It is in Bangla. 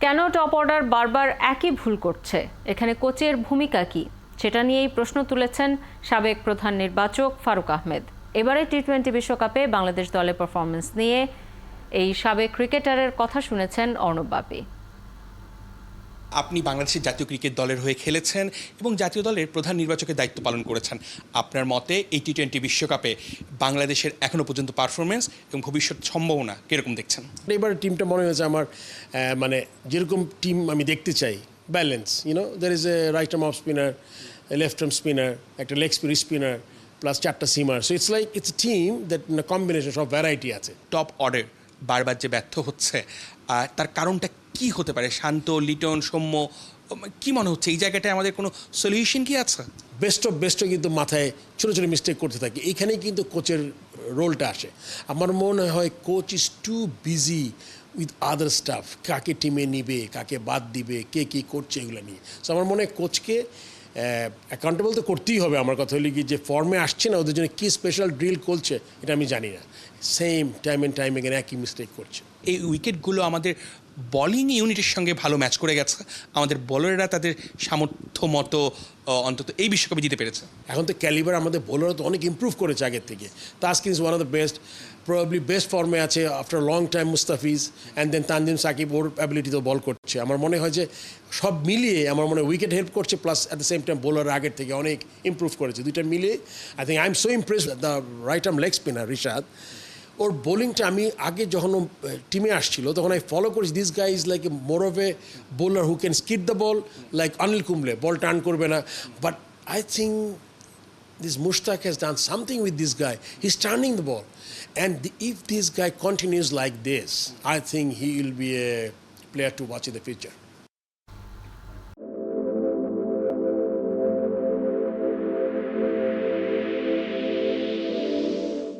কেন টপ অর্ডার বারবার একই ভুল করছে, এখানে কোচের ভূমিকা কি, সেটা নিয়েই প্রশ্ন তুলেছেন সাবেক প্রধান নির্বাচক ফারুক আহমেদ। এবারে টি-20 বিশ্বকাপে বাংলাদেশ দলের পারফরমেন্স নিয়ে এই সাবেক ক্রিকেটারের কথা শুনেছেন অর্ণব বাপি। আপনি বাংলাদেশের জাতীয় ক্রিকেট দলের হয়ে খেলেছেন এবং জাতীয় দলের প্রধান নির্বাচকের দায়িত্ব পালন করেছেন। আপনার মতে এই টি-20 বিশ্বকাপে বাংলাদেশের এখনো পর্যন্ত পারফরমেন্স এবং ভবিষ্যৎ সম্ভাবনা কিরকম দেখছেন? এবার টিমটা মনে হয়েছে আমার মানে যেরকম টিম আমি দেখতে চাই, balance, there is a right arm off spinner, left arm spinner, একটা লেগ স্পিনার প্লাস 4টা seamer. So it's like it's a team that combination সব ভ্যারাইটি আছে। টপ অর্ডার বারবার যে ব্যর্থ হচ্ছে তার কারণটা কি হতে পারে? শান্ত, লিটন, সৌম্য, কি মনে হচ্ছে এই জায়গাটায় আমাদের কোনো সলিউশন কি আছে? বেস্ট কিন্তু মাথায় ছোটো ছোটো মিস্টেক করতে থাকে, এইখানেই কিন্তু কোচের রোলটা আসে। আমার মনে হয় coach is too busy with other staff, কাকে টিমে নিবে, কাকে বাদ দিবে, কে কী করছে এগুলো নিয়ে। সো আমার মনে হয় কোচকে অ্যাকাউন্টেবল তো করতেই হবে। আমার কথা হলো কি, যে ফর্মে আসছে না ওদের জন্য কী স্পেশাল ড্রিল করছে এটা আমি জানি না। সেম টাইম অ্যান্ড টাইম এখানে একই মিস্টেক করছে। এই উইকেটগুলো আমাদের বোলিং ইউনিটের সঙ্গে ভালো ম্যাচ করে গেছে, আমাদের বোলাররা তাদের সামর্থ্য মতো অন্তত এই বিশ্বকাপে জিতে পেরেছে। এখন তো ক্যালিবার আমাদের বোলাররা তো অনেক ইমপ্রুভ করেছে আগের থেকে। Taskin is one of the best, probably best ফর্মে আছে after long time. Mustafiz and then Tanzim Sakib, ওর অ্যাবিলিটিতে বল করছে। আমার মনে হয় যে সব মিলিয়ে আমার মনে হয় উইকেট হেল্প করছে, plus at the same time bowler আগের থেকে অনেক ইমপ্রুভ করেছে। দুইটা মিলিয়ে I think I am so impress the right arm leg spinner Rishad. ওর বোলিংটা আমি আগে যখন ও টিমে আসছিল তখন আমি ফলো করেছি, this guy is like a more of A bowler who can skid the ball like Anil Kumble, ball turn করবে না। But I think this Mushtaq has done something with this guy. He's turning the ball. And if this guy continues like this, I think he will be a player to watch in the future.